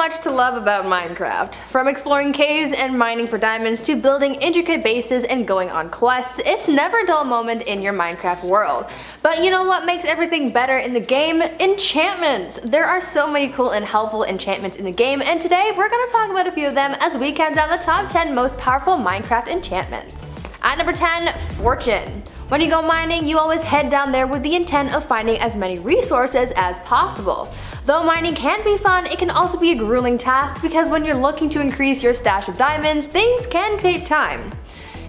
much to love about Minecraft. From exploring caves and mining for diamonds to building intricate bases and going on quests, it's never a dull moment in your Minecraft world. But you know what makes everything better in the game? Enchantments! There are so many cool and helpful enchantments in the game, and today we're going to talk about a few of them as we count down the top 10 most powerful Minecraft enchantments. At number 10, Fortune. When you go mining, you always head down there with the intent of finding as many resources as possible. Though mining can be fun, it can also be a grueling task because when you're looking to increase your stash of diamonds, things can take time.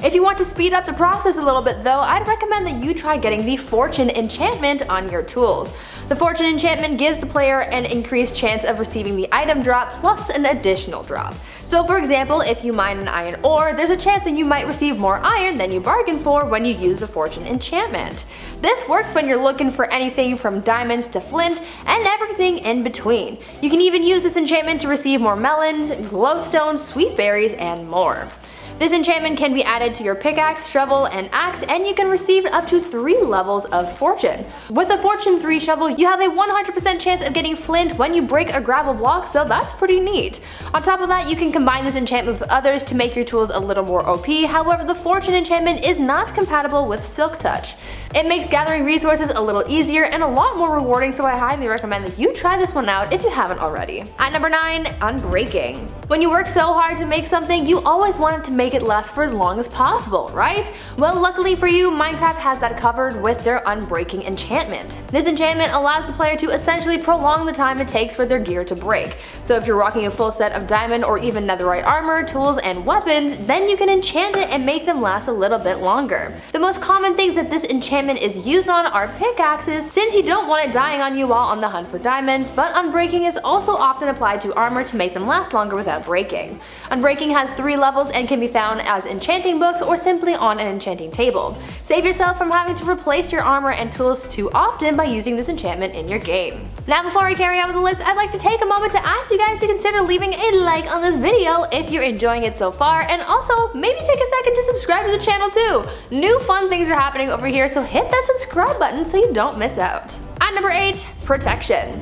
If you want to speed up the process a little bit though, I'd recommend that you try getting the Fortune enchantment on your tools. The Fortune enchantment gives the player an increased chance of receiving the item drop plus an additional drop. So for example, if you mine an iron ore, there's a chance that you might receive more iron than you bargained for when you use the Fortune enchantment. This works when you're looking for anything from diamonds to flint and everything in between. You can even use this enchantment to receive more melons, glowstones, sweet berries, and more. This enchantment can be added to your pickaxe, shovel, and axe, and you can receive up to 3 levels of fortune. With a Fortune 3 shovel, you have a 100% chance of getting flint when you break a gravel block, so that's pretty neat. On top of that, you can combine this enchantment with others to make your tools a little more OP, however the Fortune enchantment is not compatible with Silk Touch. It makes gathering resources a little easier and a lot more rewarding, so I highly recommend that you try this one out if you haven't already. At number 9, Unbreaking. When you work so hard to make something, you always want it to make it last for as long as possible, right? Well, luckily for you, Minecraft has that covered with their Unbreaking enchantment. This enchantment allows the player to essentially prolong the time it takes for their gear to break. So if you're rocking a full set of diamond or even netherite armor, tools, and weapons, then you can enchant it and make them last a little bit longer. The most common things that this enchantment is used on are pickaxes, since you don't want it dying on you while on the hunt for diamonds, but Unbreaking is also often applied to armor to make them last longer without breaking. Unbreaking has 3 levels and can be found as enchanting books or simply on an enchanting table. Save yourself from having to replace your armor and tools too often by using this enchantment in your game. Now before I carry on with the list, I'd like to take a moment to ask you guys to consider leaving a like on this video if you're enjoying it so far, and also maybe take a second to subscribe to the channel too. New fun things are happening over here, so hit that subscribe button so you don't miss out. At number 8, Protection.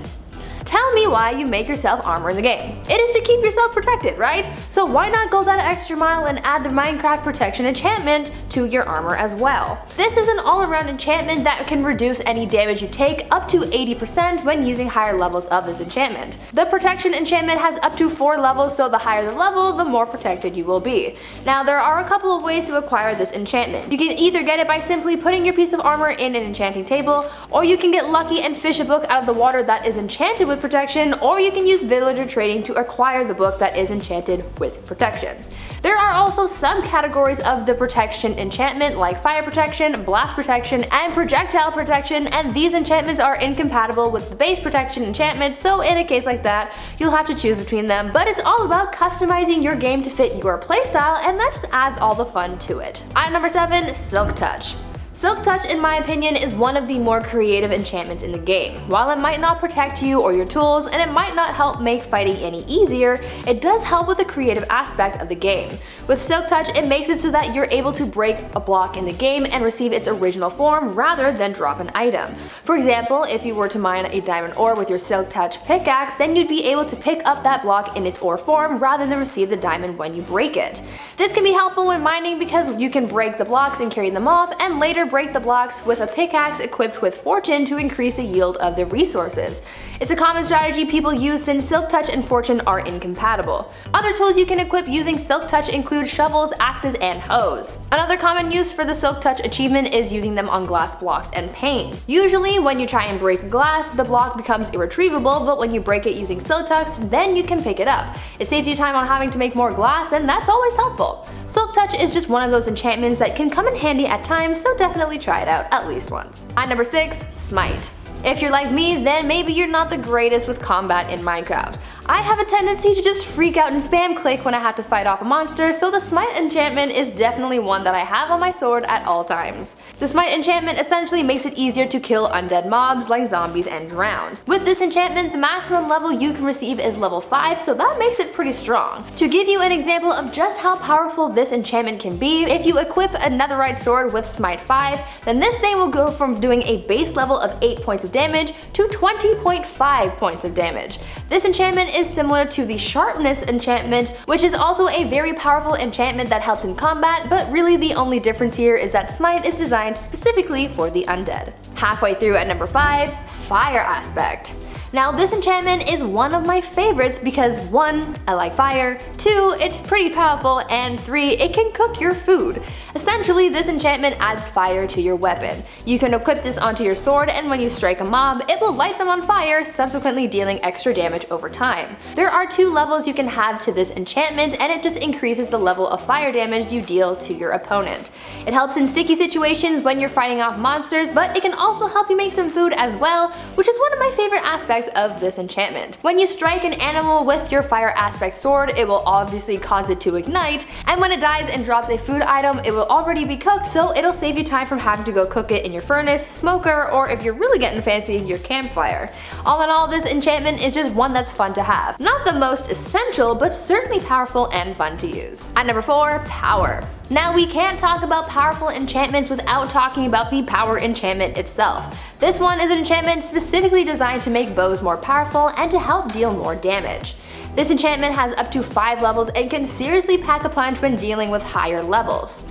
Tell me why you make yourself armor in the game. It is to keep yourself protected, right? So why not go that extra mile and add the Minecraft Protection enchantment to your armor as well? This is an all-around enchantment that can reduce any damage you take up to 80% when using higher levels of this enchantment. The Protection enchantment has up to 4 levels, so the higher the level, the more protected you will be. Now there are a couple of ways to acquire this enchantment. You can either get it by simply putting your piece of armor in an enchanting table, or you can get lucky and fish a book out of the water that is enchanted with protection, or you can use villager trading to acquire the book that is enchanted with protection. There are also subcategories of the protection enchantment like fire protection, blast protection, and projectile protection, and these enchantments are incompatible with the base protection enchantment, so in a case like that, you'll have to choose between them, but it's all about customizing your game to fit your playstyle, and that just adds all the fun to it. At number 7, Silk Touch. Silk Touch, in my opinion, is one of the more creative enchantments in the game. While it might not protect you or your tools, and it might not help make fighting any easier, it does help with the creative aspect of the game. With Silk Touch, it makes it so that you're able to break a block in the game and receive its original form rather than drop an item. For example, if you were to mine a diamond ore with your Silk Touch pickaxe, then you'd be able to pick up that block in its ore form rather than receive the diamond when you break it. This can be helpful when mining because you can break the blocks and carry them off, and later break the blocks with a pickaxe equipped with Fortune to increase the yield of the resources. It's a common strategy people use since Silk Touch and Fortune are incompatible. Other tools you can equip using Silk Touch include shovels, axes, and hoes. Another common use for the Silk Touch achievement is using them on glass blocks and panes. Usually when you try and break glass, the block becomes irretrievable, but when you break it using Silk Touch, then you can pick it up. It saves you time on having to make more glass, and that's always helpful. Silk Touch is just one of those enchantments that can come in handy at times, so definitely try it out at least once. At number 6, Smite. If you're like me, then maybe you're not the greatest with combat in Minecraft. I have a tendency to just freak out and spam click when I have to fight off a monster, so the Smite enchantment is definitely one that I have on my sword at all times. The Smite enchantment essentially makes it easier to kill undead mobs like zombies and drowned. With this enchantment, the maximum level you can receive is level 5, so that makes it pretty strong. To give you an example of just how powerful this enchantment can be, if you equip a netherite sword with Smite 5, then this thing will go from doing a base level of 8 points of damage to 20.5 points of damage. This enchantment enchantment is similar to the sharpness enchantment, which is also a very powerful enchantment that helps in combat, but really the only difference here is that Smite is designed specifically for the undead. Halfway through at number 5, Fire Aspect. Now this enchantment is one of my favorites because 1, I like fire, 2, it's pretty powerful, and 3, it can cook your food. Essentially, this enchantment adds fire to your weapon. You can equip this onto your sword, and when you strike a mob, it will light them on fire, subsequently dealing extra damage over time. There are 2 levels you can have to this enchantment, and it just increases the level of fire damage you deal to your opponent. It helps in sticky situations when you're fighting off monsters, but it can also help you make some food as well, which is one of my favorite aspects of this enchantment. When you strike an animal with your fire aspect sword, it will obviously cause it to ignite, and when it dies and drops a food item, it will already be cooked, so it'll save you time from having to go cook it in your furnace, smoker, or if you're really getting fancy, your campfire. All in all, this enchantment is just one that's fun to have. Not the most essential, but certainly powerful and fun to use. At number 4, Power. Now we can't talk about powerful enchantments without talking about the power enchantment itself. This one is an enchantment specifically designed to make bows more powerful and to help deal more damage. This enchantment has up to 5 levels and can seriously pack a punch when dealing with higher levels.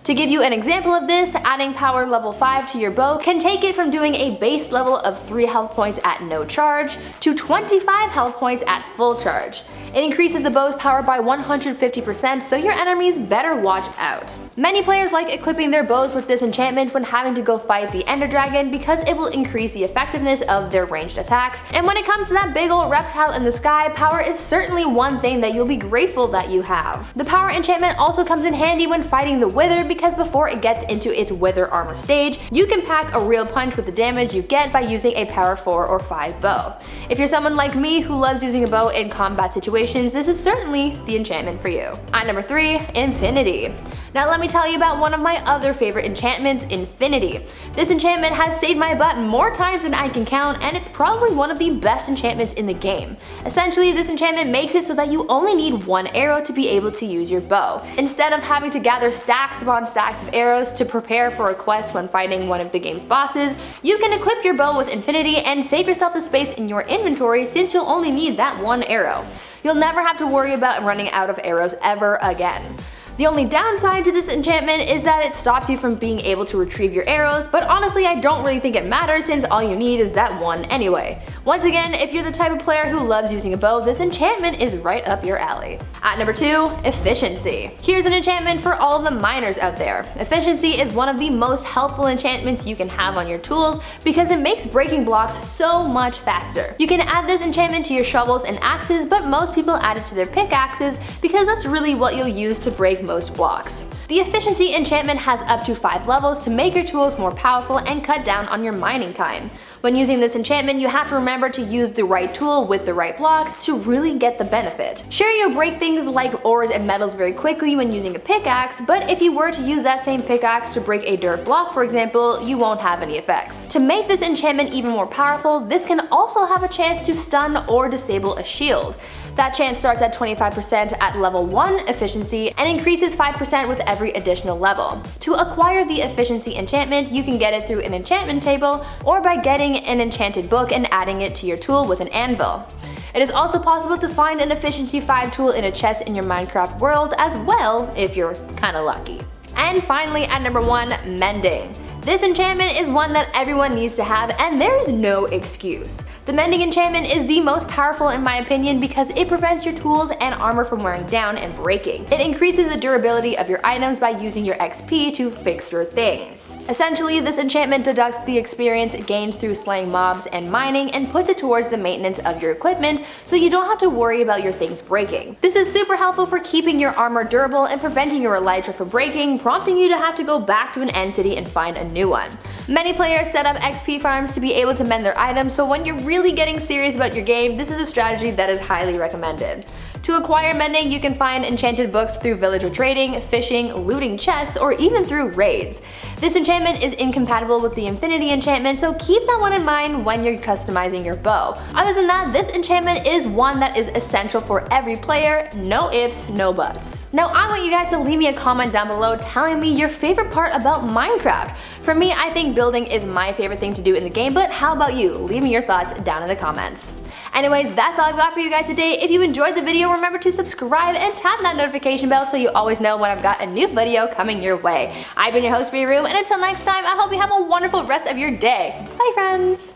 To give you an example of this, adding power level 5 to your bow can take it from doing a base level of 3 health points at no charge to 25 health points at full charge. It increases the bow's power by 150%, so your enemies better watch out. Many players like equipping their bows with this enchantment when having to go fight the Ender Dragon because it will increase the effectiveness of their ranged attacks, and when it comes to that big old reptile in the sky, power is certainly one thing that you'll be grateful that you have. The power enchantment also comes in handy when fighting the Wither because before it gets into its Wither armor stage, you can pack a real punch with the damage you get by using a power 4 or 5 bow. If you're someone like me who loves using a bow in combat situations, this is certainly the enchantment for you. At number 3, Infinity. Now let me tell you about one of my other favorite enchantments, Infinity. This enchantment has saved my butt more times than I can count, and it's probably one of the best enchantments in the game. Essentially, this enchantment makes it so that you only need 1 arrow to be able to use your bow. Instead of having to gather stacks upon stacks of arrows to prepare for a quest when fighting one of the game's bosses, you can equip your bow with Infinity and save yourself the space in your inventory since you'll only need that 1 arrow. You'll never have to worry about running out of arrows ever again. The only downside to this enchantment is that it stops you from being able to retrieve your arrows, but honestly I don't really think it matters since all you need is that 1 anyway. Once again, if you're the type of player who loves using a bow, this enchantment is right up your alley. At number 2, Efficiency. Here's an enchantment for all the miners out there. Efficiency is one of the most helpful enchantments you can have on your tools because it makes breaking blocks so much faster. You can add this enchantment to your shovels and axes, but most people add it to their pickaxes because that's really what you'll use to break most blocks. The Efficiency enchantment has up to 5 levels to make your tools more powerful and cut down on your mining time. When using this enchantment, you have to remember to use the right tool with the right blocks to really get the benefit. Sure, you'll break things like ores and metals very quickly when using a pickaxe, but if you were to use that same pickaxe to break a dirt block, for example, you won't have any effects. To make this enchantment even more powerful, this can also have a chance to stun or disable a shield. That chance starts at 25% at level 1 efficiency and increases 5% with every additional level. To acquire the efficiency enchantment, you can get it through an enchantment table or by getting an enchanted book and adding it to your tool with an anvil. It is also possible to find an efficiency 5 tool in a chest in your Minecraft world as well if you're kinda lucky. And finally at number 1, Mending. This enchantment is one that everyone needs to have and there is no excuse. The Mending enchantment is the most powerful in my opinion because it prevents your tools and armor from wearing down and breaking. It increases the durability of your items by using your XP to fix your things. Essentially, this enchantment deducts the experience gained through slaying mobs and mining and puts it towards the maintenance of your equipment so you don't have to worry about your things breaking. This is super helpful for keeping your armor durable and preventing your elytra from breaking, prompting you to have to go back to an end city and find a new one. Many players set up XP farms to be able to mend their items, so when you're really getting serious about your game, this is a strategy that is highly recommended. To acquire Mending, you can find enchanted books through villager trading, fishing, looting chests, or even through raids. This enchantment is incompatible with the Infinity enchantment, so keep that one in mind when you're customizing your bow. Other than that, this enchantment is one that is essential for every player, no ifs, no buts. Now I want you guys to leave me a comment down below telling me your favorite part about Minecraft. For me, I think building is my favorite thing to do in the game, but how about you? Leave me your thoughts down in the comments. Anyways, that's all I've got for you guys today. If you enjoyed the video, remember to subscribe and tap that notification bell so you always know when I've got a new video coming your way. I've been your host, Bree Room, and until next time, I hope you have a wonderful rest of your day. Bye, friends!